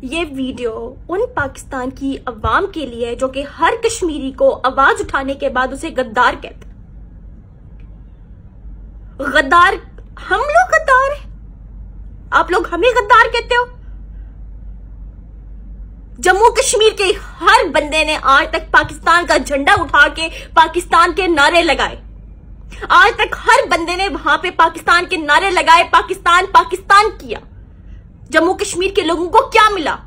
ये वीडियो उन पाकिस्तान की अवाम के लिए है जो कि हर कश्मीरी को आवाज उठाने के बाद उसे गद्दार कहते हैं। गद्दार हम लोग गद्दार हैं, आप लोग हमें गद्दार कहते हो। जम्मू कश्मीर के हर बंदे ने आज तक पाकिस्तान का झंडा उठा के पाकिस्तान के नारे लगाए। आज तक हर बंदे ने वहां पे पाकिस्तान के नारे लगाए, पाकिस्तान पाकिस्तान किया। जम्मू कश्मीर के लोगों को क्या मिला?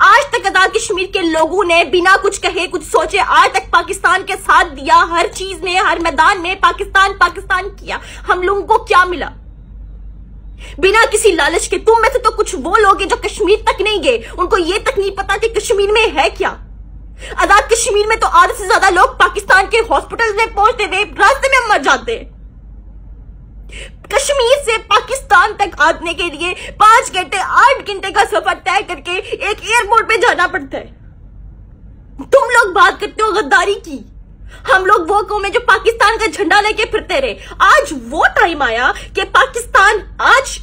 आज तक आजाद कश्मीर के लोगों ने बिना कुछ कहे कुछ सोचे आज तक पाकिस्तान के साथ दिया, हर चीज में हर मैदान में पाकिस्तान पाकिस्तान किया। हम लोगों को क्या मिला? बिना किसी लालच के। तुम में से तो कुछ वो लोग हैं जो कश्मीर तक नहीं गए, उनको ये तक नहीं पता कि कश्मीर में है क्या। आजाद कश्मीर में तो आधे से ज्यादा लोग पाकिस्तान के हॉस्पिटल में पहुंचते थे, रास्ते में मर जाते। कश्मीर से पाकिस्तान तक आने के लिए 5 घंटे 8 घंटे का सफर तय करके एक एयरपोर्ट पे जाना पड़ता है। तुम लोग बात करते हो गद्दारी की। हम लोग वो कौम है जो पाकिस्तान का झंडा लेके फिरते रहे। आज वो टाइम आया कि पाकिस्तान, आज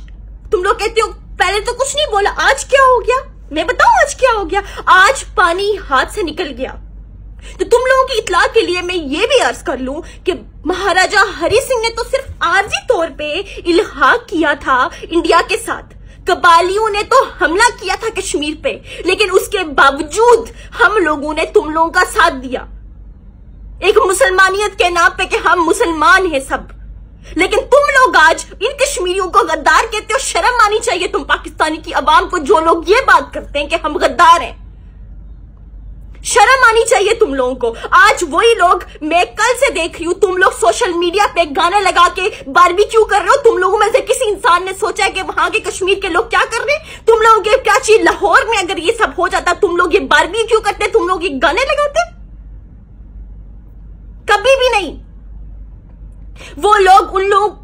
तुम लोग कहते हो पहले तो कुछ नहीं बोला, आज क्या हो गया? मैं बताऊं आज क्या हो गया? आज पानी हाथ से निकल गया। तो तुम लोगों की इत्तला के लिए मैं ये भी अर्ज कर लूं कि महाराजा हरि सिंह ने तो सिर्फ आर्जी तौर पे इल्हाक किया था इंडिया के साथ। कबालियों ने तो हमला किया था कश्मीर पे, लेकिन उसके बावजूद हम लोगों ने तुम लोगों का साथ दिया एक मुसलमानियत के नाम पे कि हम मुसलमान हैं सब। लेकिन तुम लोग आज इन कश्मीरियों को गद्दार कहते हो। शर्म आनी चाहिए तुम पाकिस्तानी की आवाम को, जो लोग ये बात करते हैं कि हम गद्दार हैं। शर्म आनी चाहिए तुम लोगों को। आज वही लोग, मैं कल से देख रही हूं, तुम लोग सोशल मीडिया पे गाने लगा के बारबेक्यू कर रहे हो। तुम लोगों में से किसी इंसान ने सोचा है कि वहां के कश्मीर के लोग क्या कर रहे हैं? तुम लोगों के कराची लाहौर में अगर ये सब हो जाता, तुम लोग ये बारबेक्यू करते, तुम लोग ये गाने लगाते? कभी भी नहीं। वो लोग, उन लोग,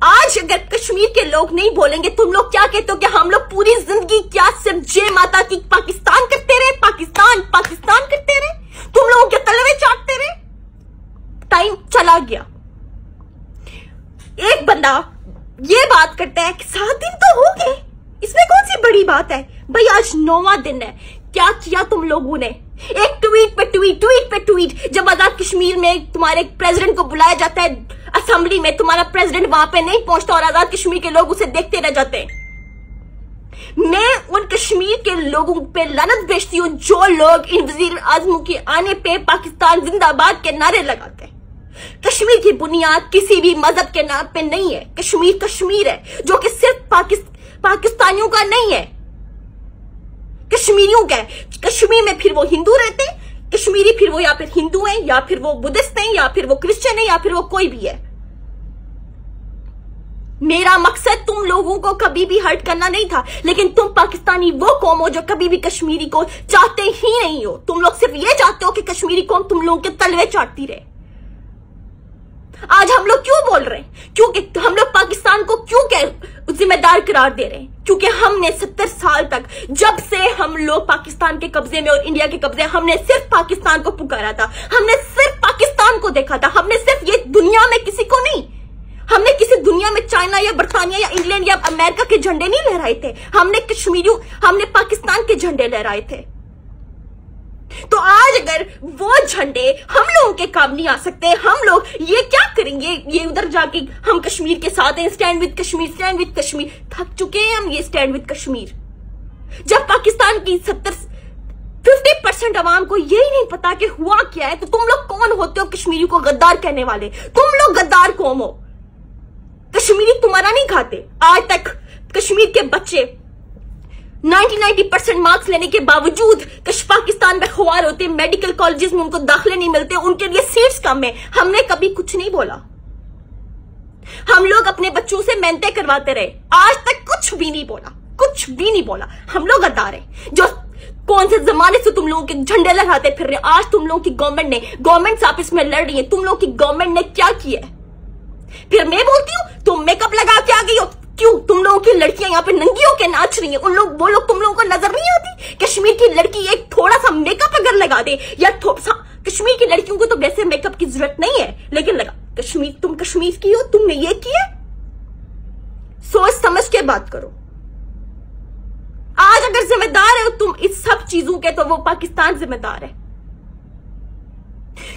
आज अगर कश्मीर के लोग नहीं बोलेंगे, तुम लोग क्या कहते हो कि हम लोग पूरी जिंदगी क्या सिर्फ जय माता की पाकिस्तान करते रहे, पाकिस्तान पाकिस्तान करते रहे, तुम लोगों के तलवे चाटते रहे? टाइम चला गया। एक बंदा ये बात करता है कि 7 दिन तो हो गए, इसमें कौन सी बड़ी बात है? भाई आज 9वां दिन है। क्या किया तुम लोगों ने? एक ट्वीट पे ट्वीट। जब आजाद कश्मीर में तुम्हारे प्रेसिडेंट को बुलाया जाता है असेंबली में, तुम्हारा प्रेसिडेंट वहां पे नहीं पहुंचता और आजाद कश्मीर के लोग उसे देखते रह जाते हैं। मैं उन कश्मीर के लोगों पे लानत भेजती हूं जो लोग इन वजीर आजमों के आने पे पाकिस्तान जिंदाबाद के नारे लगाते हैं। कश्मीर की बुनियाद किसी भी मजहब के नाम पे नहीं है। कश्मीर कश्मीर है, जो कि सिर्फ पाकिस्तानियों का नहीं है, कश्मीरियों का है। कश्मीर में फिर वो हिंदू रहते हैं, कश्मीरी फिर वो या फिर हिंदू हैं, या फिर वो बुद्धिस्ट हैं, या फिर वो क्रिश्चियन है, या फिर वो कोई भी है। मेरा मकसद तुम लोगों को कभी भी हर्ट करना नहीं था, लेकिन तुम पाकिस्तानी वो कौम हो जो कभी भी कश्मीरी को चाहते ही नहीं हो। तुम लोग सिर्फ ये चाहते हो कि कश्मीरी कौम तुम लोगों के तलवे चाटती रहे। आज हम लोग क्यों बोल रहे हैं? क्योंकि हम लोग पाकिस्तान को क्यों जिम्मेदार करार दे रहे हैं? क्योंकि हमने 70 साल तक, जब से हम लोग पाकिस्तान के कब्जे में और इंडिया के कब्जे, हमने सिर्फ पाकिस्तान को पुकारा था, हमने सिर्फ पाकिस्तान को देखा था। हमने सिर्फ ये दुनिया में किसी को नहीं, हमने किसी दुनिया में चाइना या बरतानिया या इंग्लैंड या अमेरिका के झंडे नहीं लहराए थे। हमने पाकिस्तान के झंडे लहराए थे। तो आज अगर वो झंडे हम लोगों के काम नहीं आ सकते, हम लोग ये क्या करेंगे? ये उधर जाके हम कश्मीर के साथ हैं, stand with Kashmir, stand with Kashmir. थक चुके हैं हम ये स्टैंड विद कश्मीर। जब पाकिस्तान की 50% आवाम को यही नहीं पता कि हुआ क्या है, तो तुम लोग कौन होते हो कश्मीरी को गद्दार कहने वाले? तुम लोग गद्दार कौम हो। कश्मीरी तुम्हारा नहीं खाते। आज तक कश्मीर के बच्चे 90% मार्क्स लेने के बावजूद पाकिस्तान में खुआर होते, मेडिकल कॉलेजेस में उनको दाखिले नहीं मिलते, उनके लिए सीट्स कम है। हमने कभी कुछ नहीं बोला। हम लोग अपने बच्चों से मेहनतें करवाते रहे, आज तक कुछ भी नहीं बोला, कुछ भी नहीं बोला। हम लोग गद्दार हैं जो कौन से जमाने से तुम लोगों के झंडे लहराते फिर रहे हैं। आज तुम लोगों की गवर्नमेंट आपस में लड़ रही है। तुम लोगों की गवर्नमेंट ने क्या किया है? फिर मैं बोलती हूं तुम मेकअप लगा के आ गई हो। क्यों? तुम लोगों की लड़कियां यहाँ पे नंगी होके नाच रही हैं। वो लोग तुम लोगों को नजर नहीं आती? कश्मीर की लड़की एक थोड़ा सा मेकअप अगर लगा दे, या कश्मीर की लड़कियों को तो वैसे मेकअप की जरूरत नहीं है, लेकिन लगा। तुम कश्मीर की हो, तुमने ये किया। सोच समझ के बात करो। अगर जिम्मेदार है तुम इस सब चीजों के, तो वो पाकिस्तान जिम्मेदार है,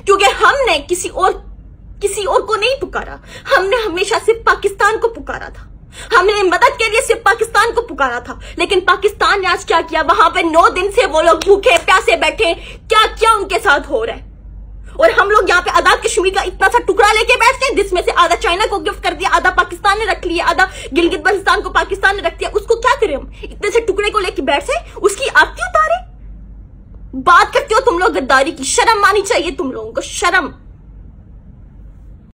क्योंकि हमने किसी और को नहीं पुकारा। हमने हमेशा सिर्फ पाकिस्तान को पुकारा था। हमने मदद के लिए सिर्फ पाकिस्तान को पुकारा था। लेकिन पाकिस्तान ने आज क्या किया? वहां पे 9 दिन से वो लोग भूखे प्यासे बैठे, क्या क्या उनके साथ हो रहा है। और हम लोग यहाँ पे आजाद कश्मीर का इतना सा टुकड़ा लेके बैठते हैं, जिसमें से आधा चाइना को गिफ्ट कर दिया, आधा पाकिस्तान ने रख लिया, आधा गिलगित बल्तिस्तान को पाकिस्तान ने रख दिया। उसको क्या करें हम? इतने से टुकड़े को लेके बैठ से उसकी आरती उतारे? बात करते हो तुम लोग गद्दारी की, शर्म आनी चाहिए तुम लोगों को, शर्म।